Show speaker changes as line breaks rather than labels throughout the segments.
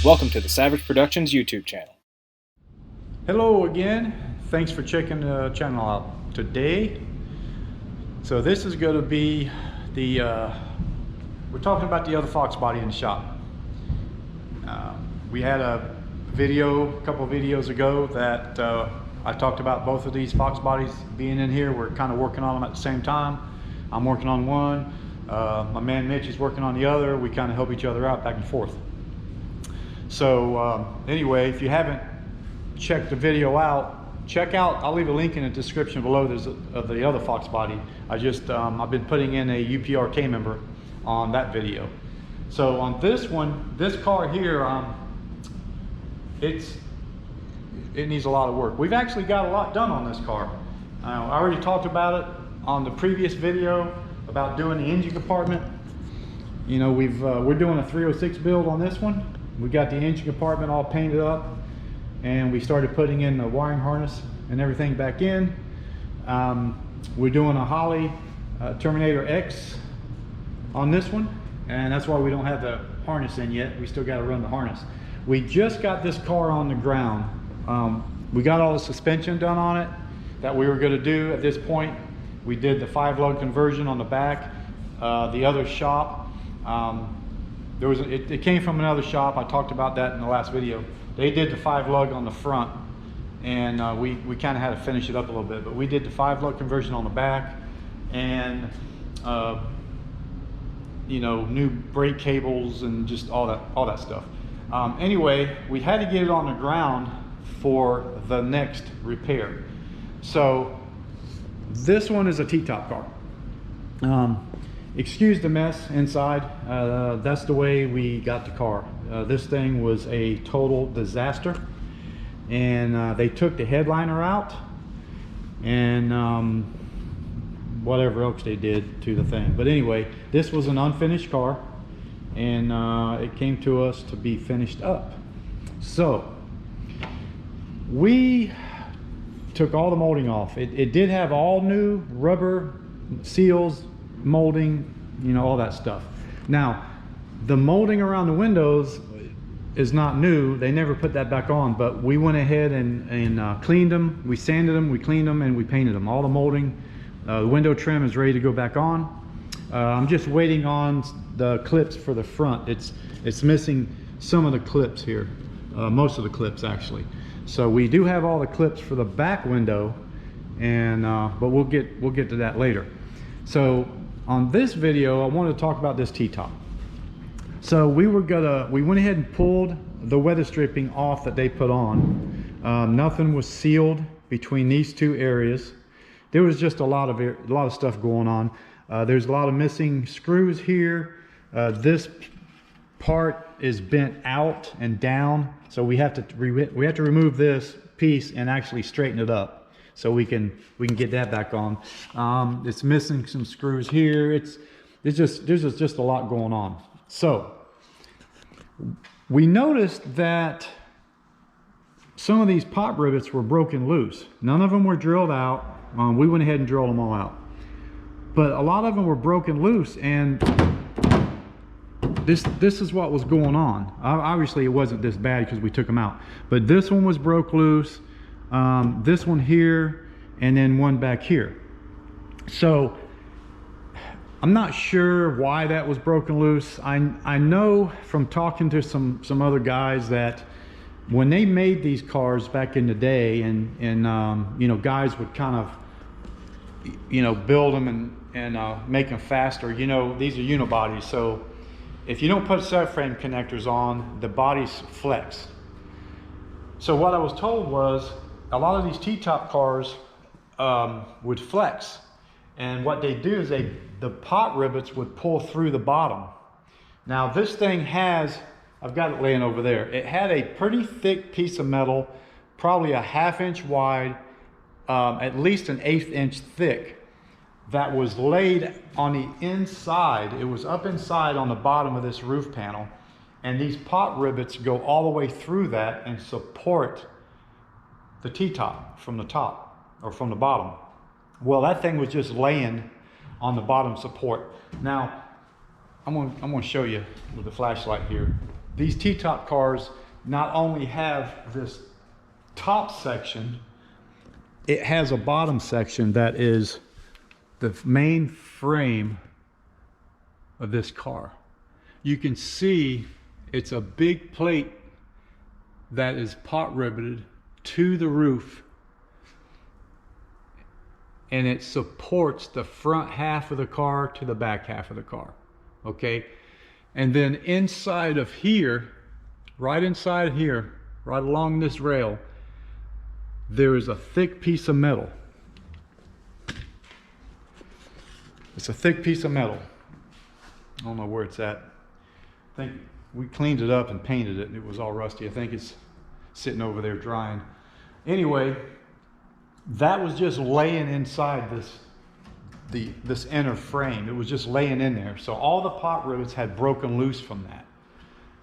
Welcome to the Savage Productions YouTube channel.
Hello again. Thanks for checking the channel out today. So this is going to be the we're talking about the other Fox body in the shop. We had a couple of videos ago that I talked about both of these Fox bodies being in here. We're kind of working on them at the same time. I'm working on one, my man Mitch is working on the other. We kind of help each other out back and forth. So anyway, if you haven't checked the video out, check out, I'll leave a link in the description below. There's of the other Fox body. I've been putting in a UPRK member on that video. So on this one, this car here, it needs a lot of work. We've actually got a lot done on this car. I already talked about it on the previous video about doing the engine compartment. You know, we're doing a 306 build on this one. We got the engine compartment all painted up, and we started putting in the wiring harness and everything back in. We're doing a Holley Terminator X on this one, and that's why we don't have the harness in yet. We still got to run the harness. We just got this car on the ground. We got all the suspension done on it that we were going to do at this point. We did the 5-lug conversion on the back. The other shop, it came from another shop. I talked about that in the last video. They did the 5-lug on the front, and we kind of had to finish it up a little bit, but we did the 5-lug conversion on the back, and you know, new brake cables and just all that stuff. Anyway, we had to get it on the ground for the next repair. So this one is a T-top car. Excuse the mess inside. That's the way we got the car. This thing was a total disaster, and they took the headliner out and whatever else they did to the thing. But anyway, this was an unfinished car, and it came to us to be finished up. So we took all the molding off. It did have all new rubber seals, molding, you know, all that stuff. Now the molding around the windows is not new. They never put that back on, but we went ahead and cleaned them. We sanded them, we cleaned them, and we painted them. All the molding, the window trim is ready to go back on. I'm just waiting on the clips for the front. It's missing some of the clips here, most of the clips actually. So we do have all the clips for the back window, and but we'll get to that later. So on this video, I want to talk about this T-top. So we went ahead and pulled the weather stripping off that they put on. Nothing was sealed between these two areas. There was just a lot of stuff going on. There's a lot of missing screws here. This part is bent out and down, so we have to remove this piece and actually straighten it up, so we can get that back on. It's missing some screws here. There's just a lot going on. So we noticed that some of these pop rivets were broken loose. None of them were drilled out. We went ahead and drilled them all out, but a lot of them were broken loose, and this is what was going on. Obviously it wasn't this bad because we took them out, but this one was broke loose, this one here, and then one back here. So I'm not sure why that was broken loose. I know from talking to some other guys that when they made these cars back in the day, and you know, guys would kind of, you know, build them and make them faster. You know, these are unibodies, so if you don't put subframe connectors on, the bodies flex. So what I was told was a lot of these T-top cars would flex, and what they do is the pot rivets would pull through the bottom. Now this thing has, I've got it laying over there, it had a pretty thick piece of metal, probably a 1/2 inch wide, at least an 1/8 inch thick, that was laid on the inside. It was up inside on the bottom of this roof panel, and these pot rivets go all the way through that and support the T-top from the top or from the bottom. Well, that thing was just laying on the bottom support. Now I'm going to show you with the flashlight here. these T-top cars not only have this top section, it has a bottom section that is the main frame of this car. You can see it's a big plate that is pot riveted to the roof, and it supports the front half of the car to the back half of the car. Okay, and then inside of here, right inside here, right along this rail, there is a thick piece of metal. It's a thick piece of metal. I don't know where it's at. I think we cleaned it up and painted it. It was all rusty. I think it's sitting over there drying. Anyway, that was just laying inside this inner frame. It was just laying in there. So all the pot rivets had broken loose from that.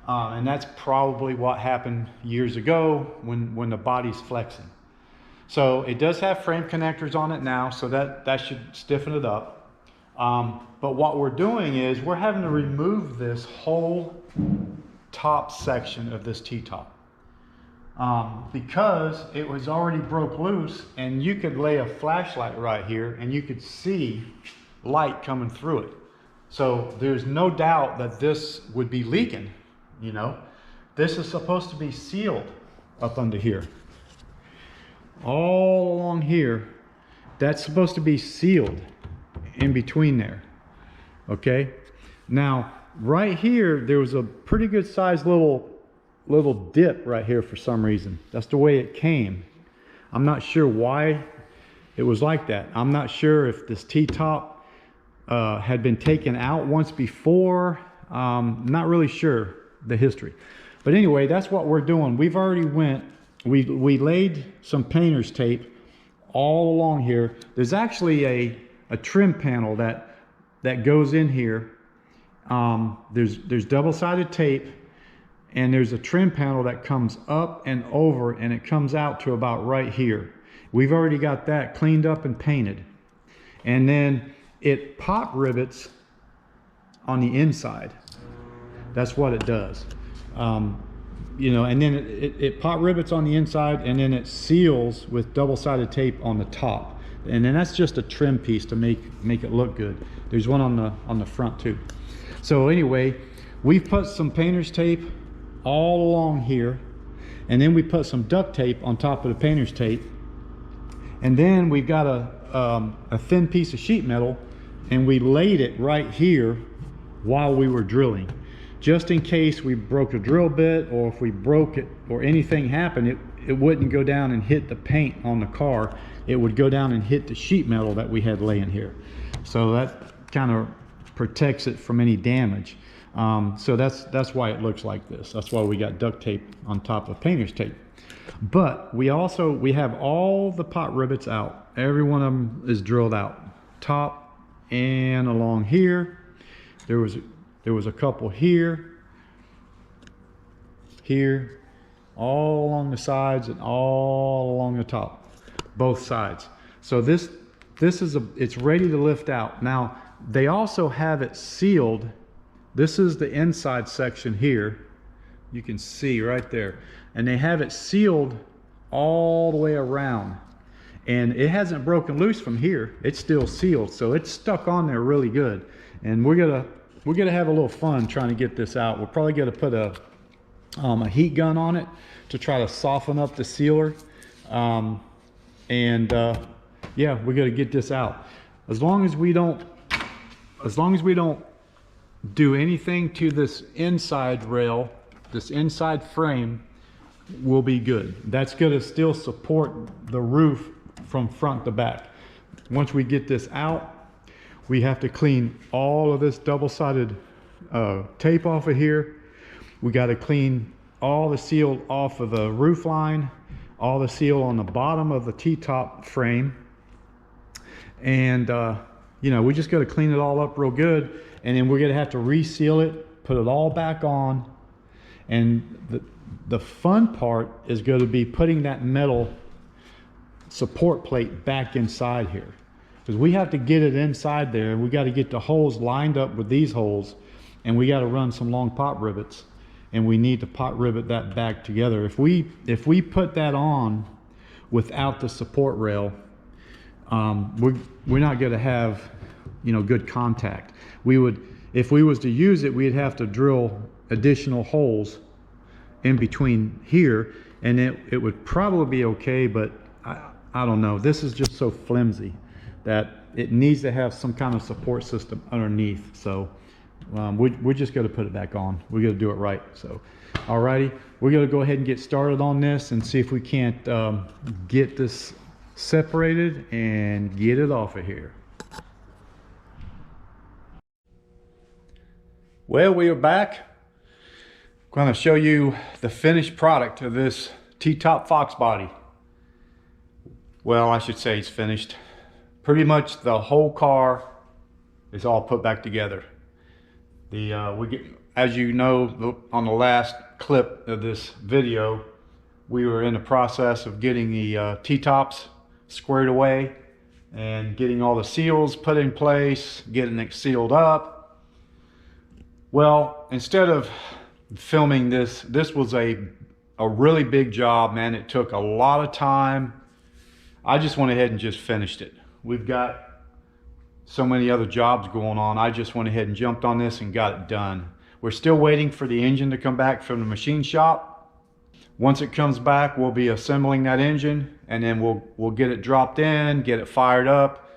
And that's probably what happened years ago when the body's flexing. So it does have frame connectors on it now, so that should stiffen it up. But what we're doing is we're having to remove this whole top section of this T-top. Because it was already broke loose, and you could lay a flashlight right here and you could see light coming through it. So there's no doubt that this would be leaking, you know. This is supposed to be sealed up under here. All along here, that's supposed to be sealed in between there. Okay, now right here there was a pretty good sized little dip right here for some reason. That's the way it came. I'm not sure why it was like that. I'm not sure if this T-top had been taken out once before. Not really sure the history, but anyway, that's what we're doing. We've already we laid some painter's tape all along here. There's actually a trim panel that goes in here. There's double-sided tape, and there's a trim panel that comes up and over, and it comes out to about right here. We've already got that cleaned up and painted. And then it pop rivets on the inside. That's what it does. You know, and then it pop rivets on the inside, and then it seals with double-sided tape on the top. And then that's just a trim piece to make it look good. There's one on the front too. So anyway, we've put some painter's tape all along here, and then we put some duct tape on top of the painter's tape, and then we've got a thin piece of sheet metal, and we laid it right here while we were drilling, just in case we broke a drill bit, or if we broke it or anything happened, it wouldn't go down and hit the paint on the car. It would go down and hit the sheet metal that we had laying here. So that kind of protects it from any damage. So that's why it looks like this. That's why we got duct tape on top of painter's tape. But we have all the pot rivets out. Every one of them is drilled out, top and along here. There was a couple here, all along the sides and all along the top, both sides. So it's ready to lift out. Now they also have it sealed. This is the inside section here. You can see right there. And they have it sealed all the way around. And it hasn't broken loose from here. It's still sealed. So it's stuck on there really good. And we're gonna have a little fun trying to get this out. We're probably gonna put a heat gun on it to try to soften up the sealer. Yeah, we're gonna get this out. As long as we don't do anything to this inside rail, this inside frame, will be good. That's gonna still support the roof from front to back. Once we get this out, we have to clean all of this double-sided tape off of here. We got to clean all the seal off of the roof line, all the seal on the bottom of the T-top frame, and you know, we just got to clean it all up real good, and then we're gonna have to reseal it, put it all back on. And the fun part is going to be putting that metal support plate back inside here, because we have to get it inside there, and we got to get the holes lined up with these holes, and we got to run some long pop rivets, and we need to pot rivet that back together. If we put that on without the support rail, we're not going to have, you know, good contact. We would, if we was to use it, we'd have to drill additional holes in between here, and it would probably be okay, but I don't know. This is just so flimsy that it needs to have some kind of support system underneath. So we're just going to put it back on. We're going to do it right. So alrighty, we're going to go ahead and get started on this and see if we can't get this separated and get it off of here. Well, we are back. I'm going to show you the finished product of this T-top Fox body. Well, I should say it's finished. Pretty much the whole car is all put back together. As you know, on the last clip of this video, we were in the process of getting the T-tops squared away and getting all the seals put in place, getting it sealed up. Well, instead of filming this was a really big job, man. It took a lot of time. I just went ahead and just finished it. We've got so many other jobs going on. I just went ahead and jumped on this and got it done. We're still waiting for the engine to come back from the machine shop. Once it comes back, we'll be assembling that engine, and then we'll get it dropped in, get it fired up.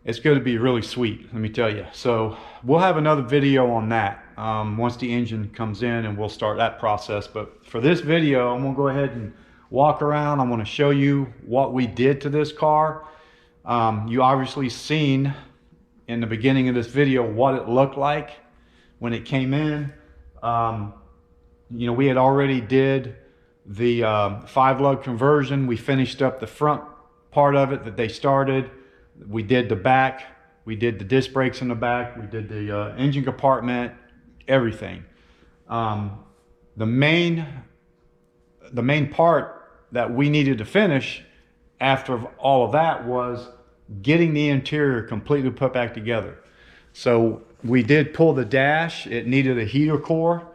It's going to be really sweet, let me tell you. So we'll have another video on that once the engine comes in, and we'll start that process. But for this video, I'm going to go ahead and walk around. I'm going to show you what we did to this car. You obviously seen in the beginning of this video what it looked like when it came in. You know, we had already did the 5-lug conversion. We finished up the front part of it that they started. We did the back. We did the disc brakes in the back. We did the engine compartment, everything. The main part that we needed to finish after all of that was getting the interior completely put back together. So we did pull the dash. It needed a heater core.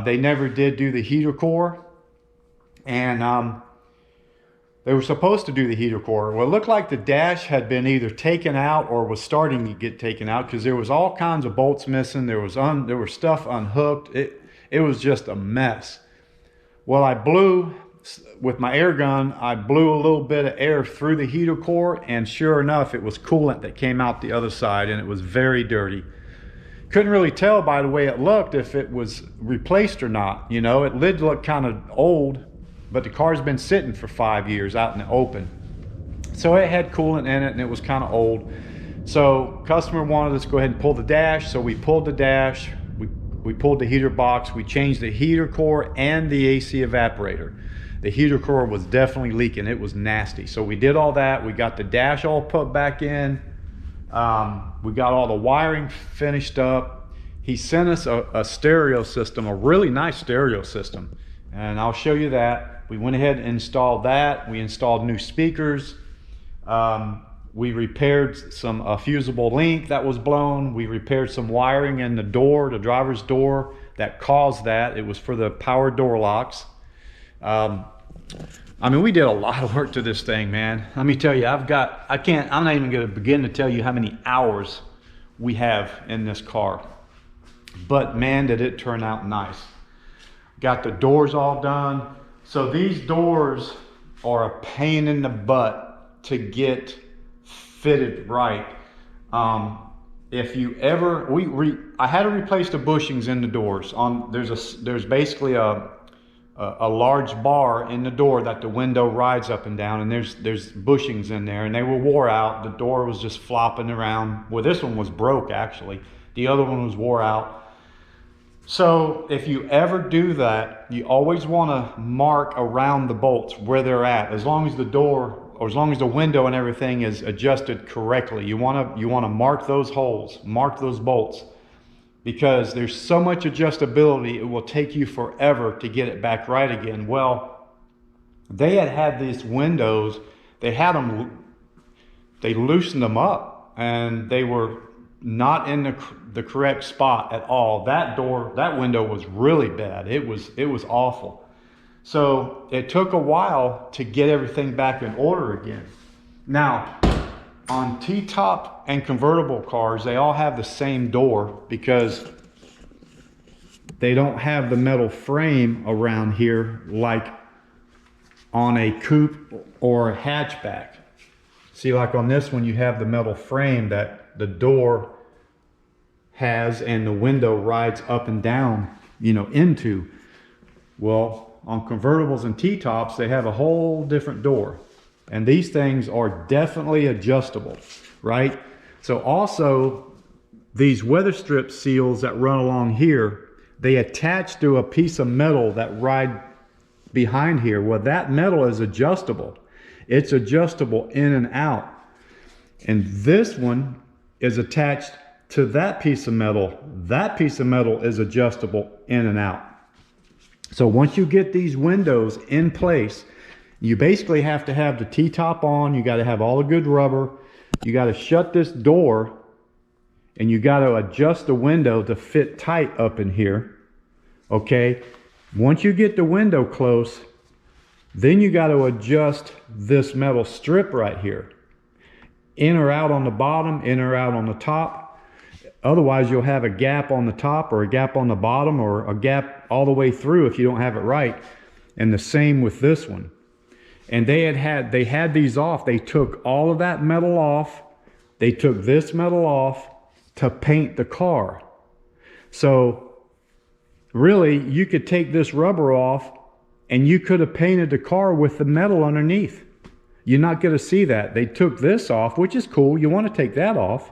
They never did do the heater core, and they were supposed to do the heater core. Well, it looked like the dash had been either taken out or was starting to get taken out, because there was all kinds of bolts missing. There was stuff unhooked. It was just a mess. Well, I blew, with my air gun, I blew a little bit of air through the heater core, and sure enough, it was coolant that came out the other side, and it was very dirty. Couldn't really tell by the way it looked if it was replaced or not. You know, it did look kind of old, but the car's been sitting for 5 years out in the open. So it had coolant in it, and it was kind of old. So customer wanted us to go ahead and pull the dash, so we pulled the dash. We pulled the heater box. We changed the heater core and the AC evaporator. The heater core was definitely leaking. It was nasty. So we did all that. We got the dash all put back in. We got all the wiring finished up. He sent us a stereo system, a really nice stereo system, and I'll show you that. We went ahead and installed that. We installed new speakers. We repaired a fusible link that was blown. We repaired some wiring in the door, the driver's door, that caused that. It was for the power door locks. I mean, we did a lot of work to this thing, man. Let me tell you, I'm not even gonna begin to tell you how many hours we have in this car. But man, did it turn out nice. Got the doors all done. So these doors are a pain in the butt to get fitted right. If you ever, I had to replace the bushings in the doors. There's basically a large bar in the door that the window rides up and down, and there's bushings in there, and they were wore out. The door was just flopping around. Well, this one was broke actually. The other one was wore out. So if you ever do that, you always want to mark around the bolts where they're at. As long as the door, or as long as the window and everything is adjusted correctly, you want to mark those holes, mark those bolts, because there's so much adjustability, it will take you forever to get it back right again. Well, they had these windows, they loosened them up, and they were not in the correct spot at all. That window was really bad. It was awful. So it took a while to get everything back in order again. Now, on T-top and convertible cars, they all have the same door because they don't have the metal frame around here like on a coupe or a hatchback. See, like on this one, you have the metal frame that the door has and the window rides up and down, you know, into. Well, on convertibles and T-tops, they have a whole different door. And these things are definitely adjustable, right? So also, these weather strip seals that run along here, they attach to a piece of metal that ride behind here. Well, that metal is adjustable. It's adjustable in and out. And this one is attached to that piece of metal. That piece of metal is adjustable in and out. So once you get these windows in place, you basically have to have the T-top on. You got to have all the good rubber. You got to shut this door, and you got to adjust the window to fit tight up in here. Okay. Once you get the window close, then you got to adjust this metal strip right here. In or out on the bottom, in or out on the top. Otherwise, you'll have a gap on the top or a gap on the bottom or a gap all the way through if you don't have it right. And the same with this one. And they had these off. They took all of that metal off. They took this metal off to paint the car. So really, you could take this rubber off and you could have painted the car with the metal underneath. You're not going to see that. They took this off, which is cool. You want to take that off.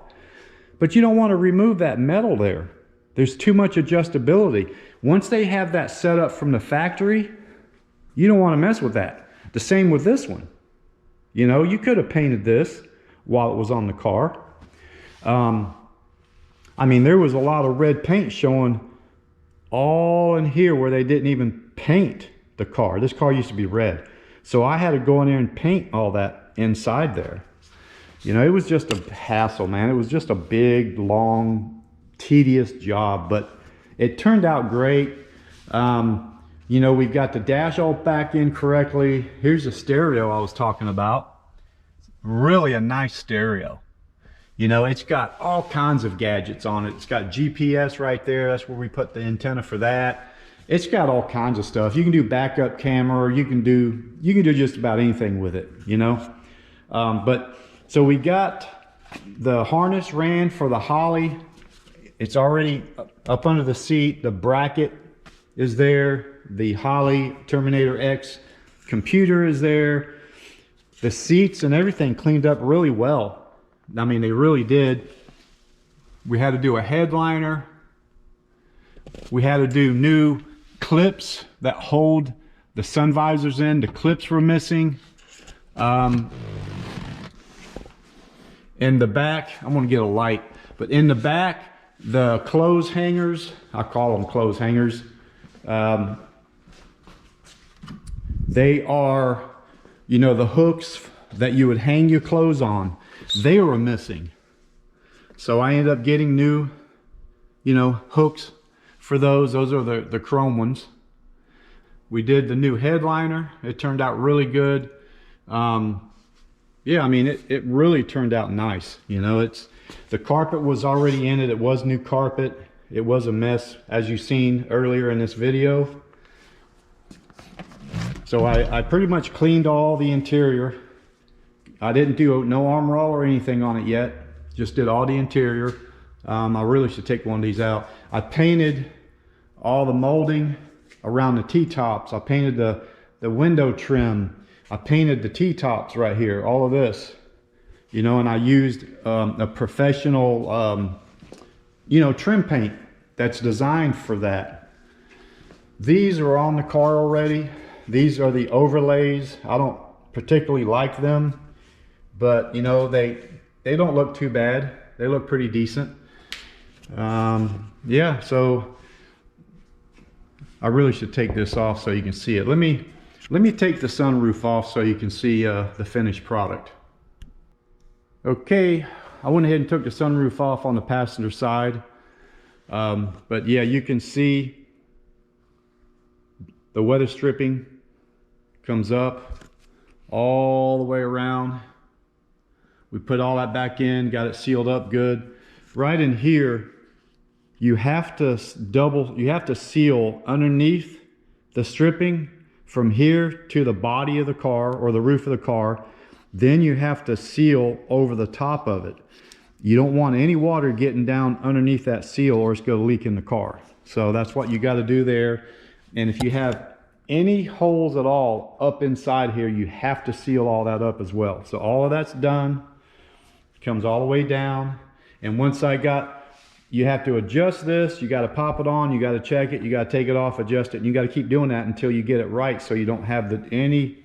But you don't want to remove that metal there. There's too much adjustability. Once they have that set up from the factory, you don't want to mess with that. The same with this one. You know, you could have painted this while it was on the car. I mean, there was a lot of red paint showing all in here where they didn't even paint the car. This car used to be red. So I had to go in there and paint all that inside there. You know, it was just a hassle, man. It was just a big, long, tedious job, but it turned out great. You know, we've got the dash all back in correctly. Here's the stereo I was talking about. Really a nice stereo. You know, it's got all kinds of gadgets on it. It's got GPS right there. That's where we put the antenna for that. It's got all kinds of stuff. You can do backup camera. You can do just about anything with it, you know. So we got the harness ran for the Holly. It's already up under the seat. The bracket is there. The Holly Terminator X computer is there. The seats and everything cleaned up really well. I mean, they really did. We had to do a headliner. We had to do new clips that hold the sun visors in. The clips were missing. In the back, I'm gonna get a light, but in the back, the clothes hangers, I call them clothes hangers, they are, you know, the hooks that you would hang your clothes on. They were missing. So I ended up getting new, you know, hooks for those. Those are the chrome ones. We did the new headliner. It turned out really good. Yeah, I mean, it really turned out nice. You know, the carpet was already in it. It was new carpet. It was a mess, as you've seen earlier in this video. So I pretty much cleaned all the interior. I didn't do no armor all or anything on it yet. Just did all the interior. I really should take one of these out. I painted all the molding around the T-tops. I painted the window trim. I painted the T-tops right here, all of this, you know, and I used a professional, you know, trim paint that's designed for that. These are on the car already. These are the overlays. I don't particularly like them, but you know, they don't look too bad. They look pretty decent. Yeah, so I really should take this off so you can see it. Let me take the sunroof off so you can see the finished product. Okay, I went ahead and took the sunroof off on the passenger side. But yeah, you can see the weather stripping comes up all the way around. We put all that back in, got it sealed up good. Right in here, you have to seal underneath the stripping from here to the body of the car or the roof of the car. Then you have to seal over the top of it. You don't want any water getting down underneath that seal or it's going to leak in the car. So that's what you got to do there. And if you have any holes at all up inside here, you have to seal all that up as well. So all of that's done. Comes all the way down. And once you have to adjust this, you got to pop it on, you got to check it, you got to take it off, adjust it, and you got to keep doing that until you get it right, so you don't have any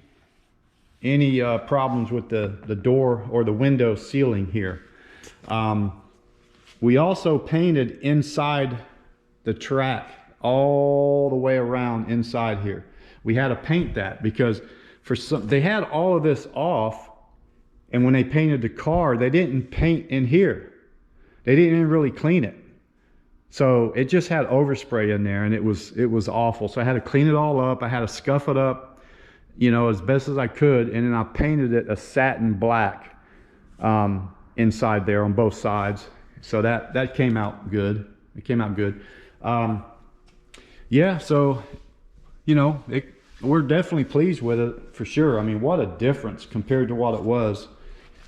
problems with the door or the window sealing here. We also painted inside the track all the way around inside here. We had to paint that because they had all of this off, and when they painted the car, they didn't paint in here. They didn't even really clean it. So it just had overspray in there, and it was awful. So I had to clean it all up. I had to scuff it up, you know, as best as I could. And then I painted it a satin black inside there on both sides. So that came out good. It came out good. Yeah, so, you know, we're definitely pleased with it for sure. I mean, what a difference compared to what it was.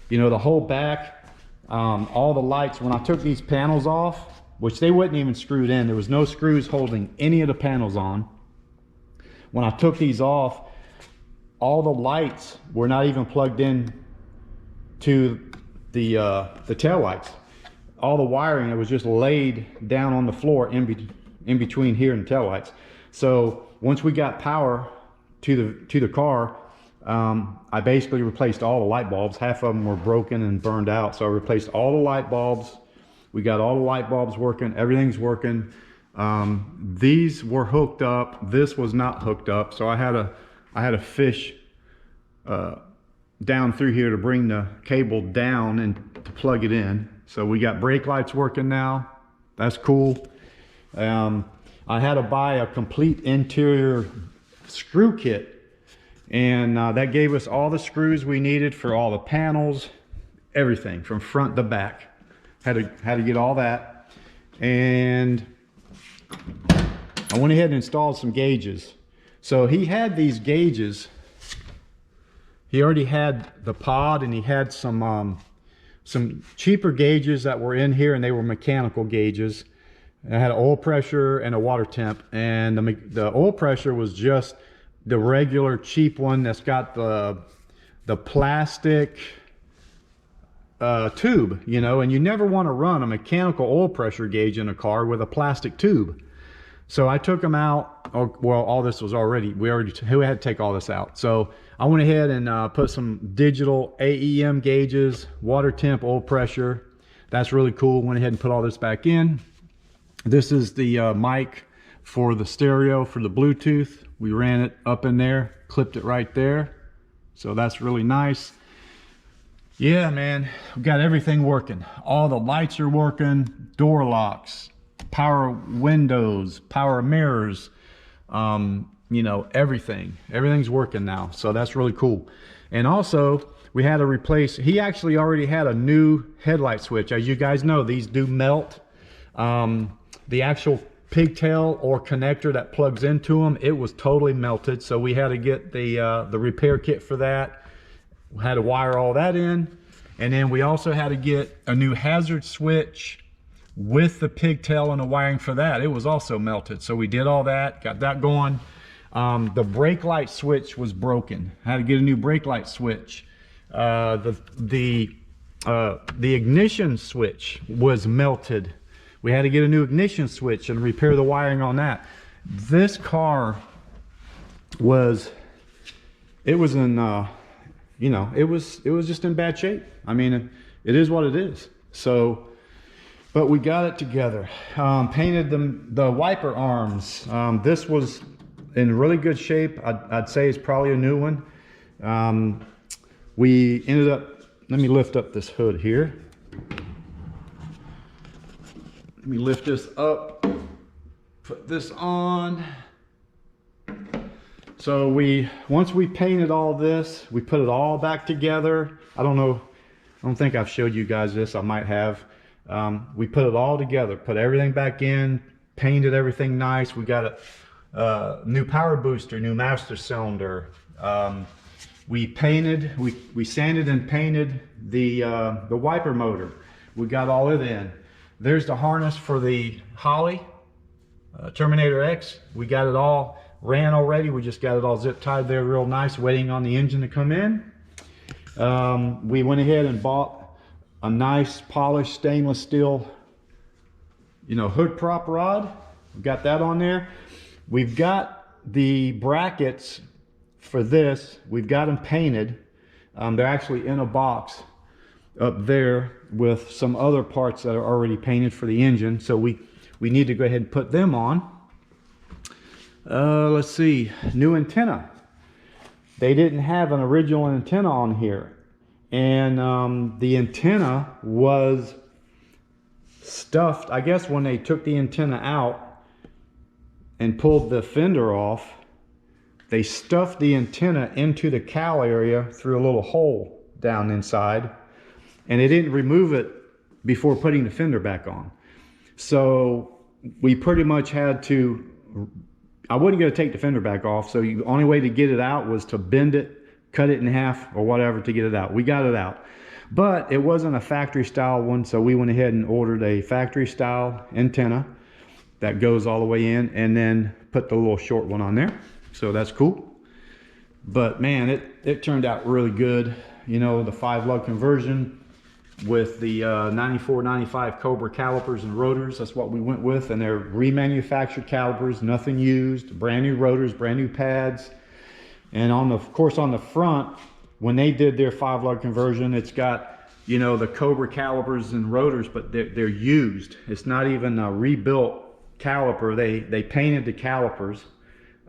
You know, the whole back, all the lights, when I took these panels off, which they wasn't even screwed in, there was no screws holding any of the panels on. When I took these off, all the lights were not even plugged in to the tail lights. All the wiring, it was just laid down on the floor in between here and the tail lights. So once we got power to the car, I basically replaced all the light bulbs. Half of them were broken and burned out. So I replaced all the light bulbs. We got all the light bulbs working. Everything's working. These were hooked up. This was not hooked up. So I had to fish down through here to bring the cable down and to plug it in. So we got brake lights working now. That's cool. I had to buy a complete interior screw kit. And that gave us all the screws we needed for all the panels, everything from front to back. Had to get all that. And I went ahead and installed some gauges. So he had these gauges. He already had the pod, and he had some cheaper gauges that were in here, and they were mechanical gauges. I had an oil pressure and a water temp, and the oil pressure was just the regular cheap one that's got the plastic tube, you know, and you never want to run a mechanical oil pressure gauge in a car with a plastic tube. So I took them out. Oh, well, all this was already, we had to take all this out. So I went ahead and put some digital AEM gauges, water temp, oil pressure. That's really cool. Went ahead and put all this back in. This is the mic for the stereo for the Bluetooth. We ran it up in there, clipped it right there. So that's really nice. Yeah, man, we got everything working. All the lights are working, door locks, power windows, power mirrors, you know, everything's working now. So that's really cool. And also we had to replace, he actually already had a new headlight switch. As you guys know, these do melt. The actual pigtail or connector that plugs into them, it was totally melted. So we had to get the repair kit for that. We had to wire all that in. And then we also had to get a new hazard switch with the pigtail and the wiring for that. It was also melted. So we did all that, got that going. The brake light switch was broken. I had to get a new brake light switch. The ignition switch was melted. We had to get a new ignition switch and repair the wiring on that. This car was in, you know, it was just in bad shape. I mean, it is what it is. So, but we got it together. Painted the wiper arms. This was in really good shape. I'd say it's probably a new one. We ended up, let me lift up this hood here. Let me lift this up, put this on. So once we painted all this, we put it all back together. I don't think I've showed you guys this, I might have. We put it all together, put everything back in, painted everything nice. We got a new power booster, new master cylinder. We sanded and painted the wiper motor. We got all it in. There's the harness for the Holly Terminator X. We got it all ran already. We just got it all zip tied there real nice, waiting on the engine to come in. We went ahead and bought a nice polished stainless steel, hood prop rod. We've got that on there. We've got the brackets for this. We've got them painted. They're actually in a box up there with some other parts that are already painted for the engine. So we need to go ahead and put them on. Let's see, new antenna. They didn't have an original antenna on here. And the antenna was stuffed. I guess when they took the antenna out and pulled the fender off, they stuffed the antenna into the cowl area through a little hole down inside, and they didn't remove it before putting the fender back on. So we pretty much had to, I wasn't going to take the fender back off, so the only way to get it out was to bend it, cut it in half or whatever to get it out. We got it out, but it wasn't a factory style one, so we went ahead and ordered a factory style antenna that goes all the way in, and then put the little short one on there. So that's cool. But man, it turned out really good. The 5-lug conversion with the 94, 95 Cobra calipers and rotors. That's what we went with, and they're remanufactured calipers, nothing used, brand new rotors, brand new pads. And of course on the front, when they did their 5-lug conversion, it's got, the Cobra calipers and rotors, but they're used. It's not even a rebuilt caliper. They painted the calipers,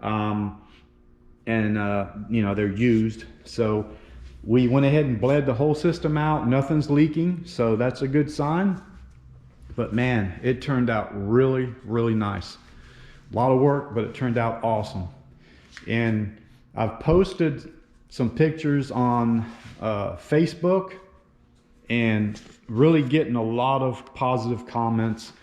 and they're used. So we went ahead and bled the whole system out. Nothing's leaking, so that's a good sign. But man, it turned out really, really nice. A lot of work, but it turned out awesome. And I've posted some pictures on Facebook, and really getting a lot of positive comments.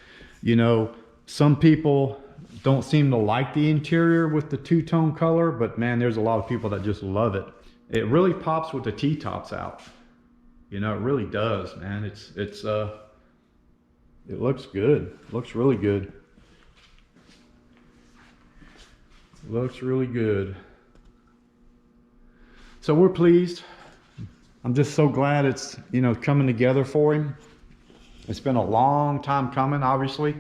Some people don't seem to like the interior with the two-tone color, but man, there's a lot of people that just love it. It really pops with the T-tops out. It really does, man. It looks good. It looks really good. It looks really good. So we're pleased. I'm just so glad it's, coming together for him. It's been a long time coming, obviously.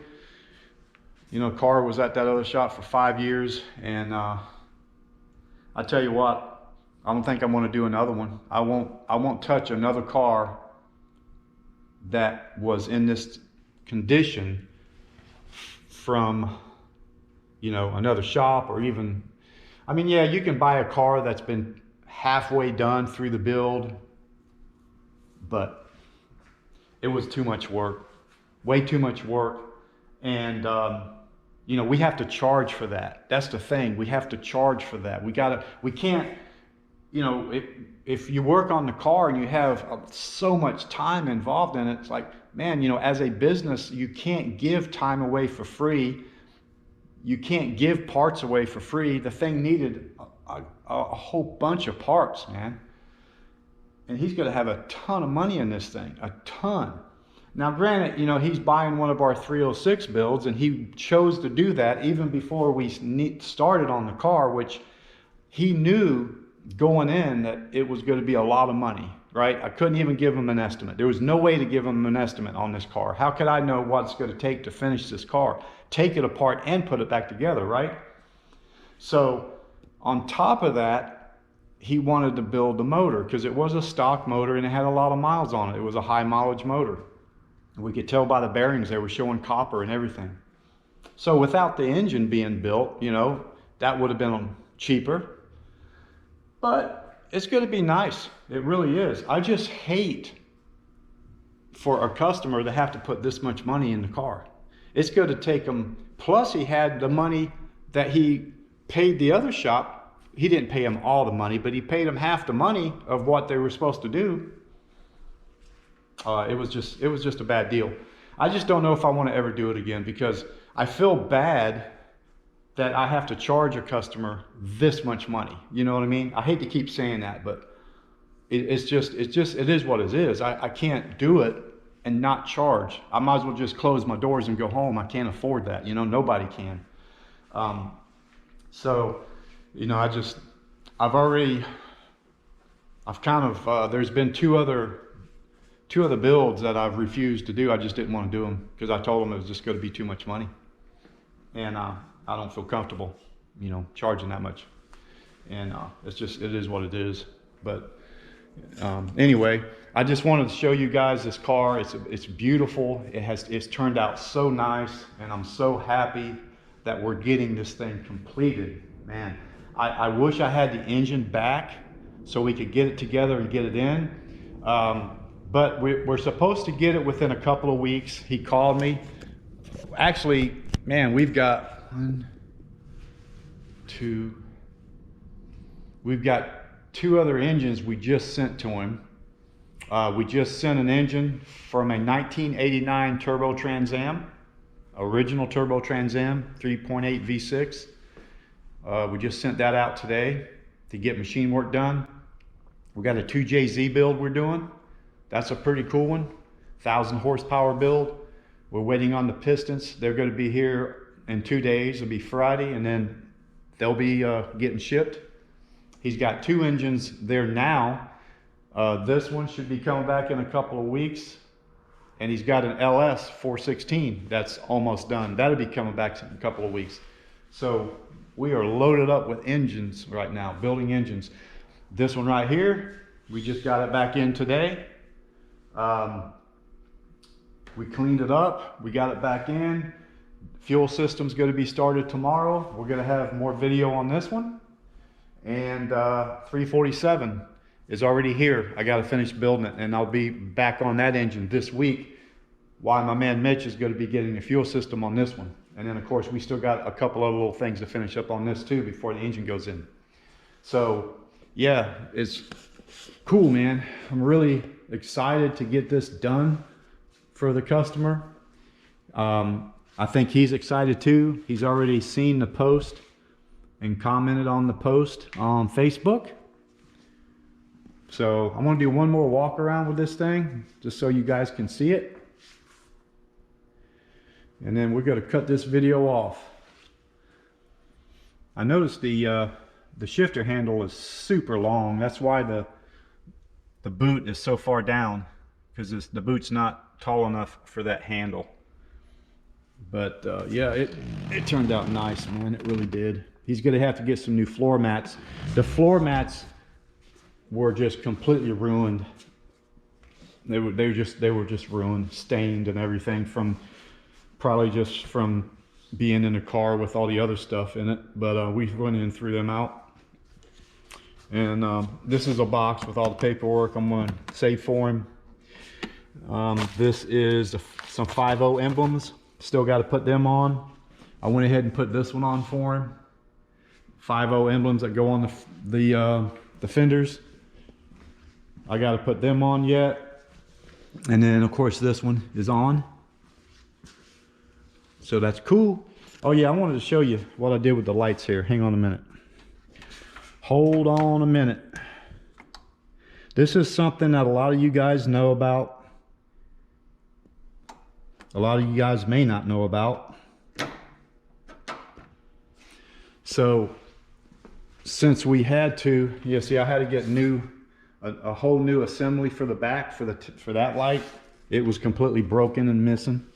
Car was at that other shop for 5 years, and I tell you what, I don't think I'm going to do another one. I won't touch another car that was in this condition from, another shop, or even, yeah, you can buy a car that's been halfway done through the build, but it was too much work, way too much work. And we have to charge for that. That's the thing. We have to charge for that. We can't, if you work on the car and you have so much time involved in it, it's like, man, as a business, you can't give time away for free. You can't give parts away for free. The thing needed a whole bunch of parts, man. And he's going to have a ton of money in this thing, a ton. Now, granted, he's buying one of our 306 builds, and he chose to do that even before we started on the car, which he knew going in that it was going to be a lot of money, right? I couldn't even give him an estimate. There was no way to give him an estimate on this car. How could I know what it's going to take to finish this car? Take it apart and put it back together, right? So on top of that, he wanted to build the motor because it was a stock motor and it had a lot of miles on it. It was a high mileage motor. We could tell by the bearings they were showing copper and everything. So without the engine being built, that would have been cheaper. But it's going to be nice. It really is. I just hate for a customer to have to put this much money in the car. It's going to take him, plus he had the money that he paid the other shop. He didn't pay him all the money, but he paid him half the money of what they were supposed to do. It was just a bad deal. I just don't know if I want to ever do it again, because I feel bad that I have to charge a customer this much money. You know what I mean? I hate to keep saying that, but it is what it is. I can't do it and not charge. I might as well just close my doors and go home. I can't afford that. You know, nobody can. So, you know, there's been two other builds that I've refused to do. I just didn't want to do them because I told them it was just going to be too much money. And I don't feel comfortable, you know, charging that much. And it is what it is. But anyway, I just wanted to show you guys this car. It's beautiful. It's turned out so nice, and I'm so happy that we're getting this thing completed. Man, I wish I had the engine back so we could get it together and get it in. But we're supposed to get it within a couple of weeks. He called me. Actually, man, we've got two other engines we just sent to him. We just sent an engine from a 1989 turbo Trans Am, original turbo Trans Am, 3.8 V6. We just sent that out today to get machine work done. We got a 2JZ build we're doing. That's a pretty cool one, 1,000 horsepower build. We're waiting on the pistons. They're going to be here in 2 days. It'll be Friday, and then they'll be getting shipped. He's got two engines there now. This one should be coming back in a couple of weeks, and he's got an LS 416 that's almost done. That'll be coming back in a couple of weeks. So we are loaded up with engines right now, building engines. This one right here, we just got it back in today. We cleaned it up, we got it back in. Fuel system's going to be started tomorrow. We're going to have more video on this one. And 347 is already here. I got to finish building it, and I'll be back on that engine this week while my man Mitch is going to be getting the fuel system on this one. And then of course we still got a couple of little things to finish up on this too before the engine goes in. So yeah, it's cool, man. I'm really excited to get this done for the customer. I think he's excited too. He's already seen the post and commented on the post on Facebook. So I'm gonna do one more walk around with this thing just so you guys can see it. And then we're gonna cut this video off. I noticed the shifter handle is super long. That's why the boot is so far down, because the boot's not tall enough for that handle. But yeah, it turned out nice, man. It really did. He's gonna have to get some new floor mats. The floor mats were just completely ruined. They were just ruined, stained and everything, from probably just from being in a car with all the other stuff in it. But we went in and threw them out. And this is a box with all the paperwork I'm going to save for him. This is some 5.0 emblems. Still got to put them on. I went ahead and put this one on for him. 5.0 emblems that go on the fenders. I got to put them on yet. And then of course this one is on. So that's cool. Oh yeah, I wanted to show you what I did with the lights here. Hang on a minute. Hold on a minute. This is something that a lot of you guys know about. A lot of you guys may not know about. So since we had to, yeah, see, I had to get a whole new assembly for the back for that light. It was completely broken and missing.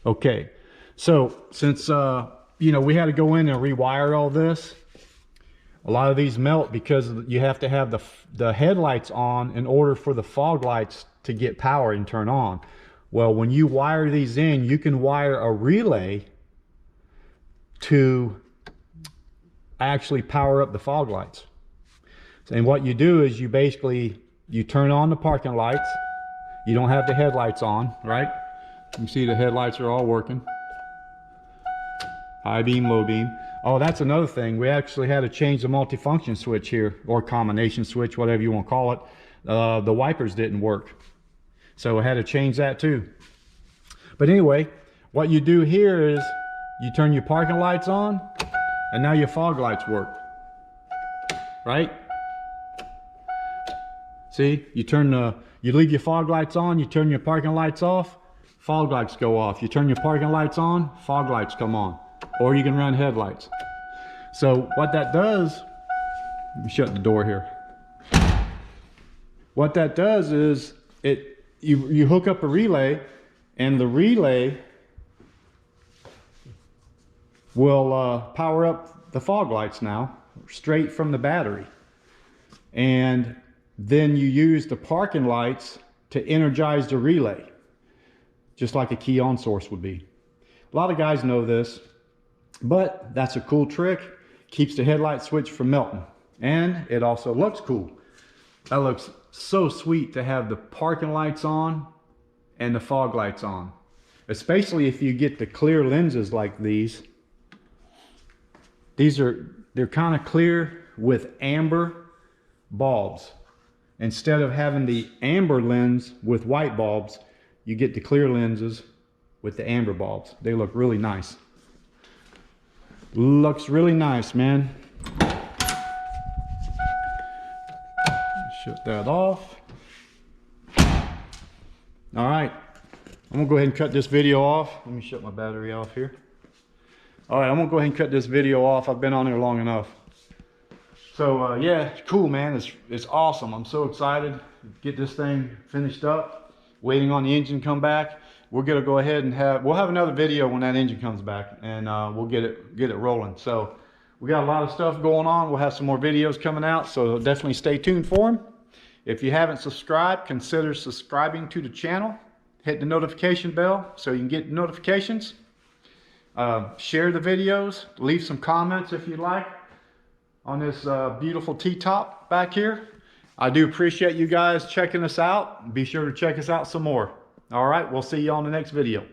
Okay, so since you know, we had to go in and rewire all this. A lot of these melt because you have to have the headlights on in order for the fog lights to get power and turn on. Well, when you wire these in, you can wire a relay to actually power up the fog lights. And what you do is you turn on the parking lights. You don't have the headlights on, right? You can see the headlights are all working. high beam, low beam. Oh, that's another thing. We actually had to change the multifunction switch here, or combination switch, whatever you want to call it. The wipers didn't work, so I had to change that too. But anyway, what you do here is you turn your parking lights on, and now your fog lights work, right? See, you leave your fog lights on, you turn your parking lights off, fog lights go off. You turn your parking lights on, fog lights come on. Or you can run headlights. So what that does, let me shut the door here. What that does is you hook up a relay, and the relay will power up the fog lights now straight from the battery. And then you use the parking lights to energize the relay, just like a key on source would be. A lot of guys know this, but that's a cool trick. Keeps the headlight switch from melting, and it also looks cool. That looks so sweet to have the parking lights on and the fog lights on, especially if you get the clear lenses like these. They're kind of clear with amber bulbs. Instead of having the amber lens with white bulbs, you get the clear lenses with the amber bulbs. They look really nice. Looks really nice, man. Shut that off. All right, I'm gonna go ahead and cut this video off. Let me shut my battery off here. All right, I'm gonna go ahead and cut this video off. I've been on there long enough. So yeah, it's cool, man. It's awesome. I'm so excited to get this thing finished up. Waiting on the engine to come back. We're gonna go ahead and we'll have another video when that engine comes back, and we'll get it rolling. So we got a lot of stuff going on. We'll have some more videos coming out, so definitely stay tuned for them. If you haven't subscribed, consider subscribing to the channel. Hit the notification bell so you can get notifications. Share the videos. Leave some comments if you'd like on this beautiful T-top back here. I do appreciate you guys checking us out. Be sure to check us out some more. All right, we'll see you on the next video.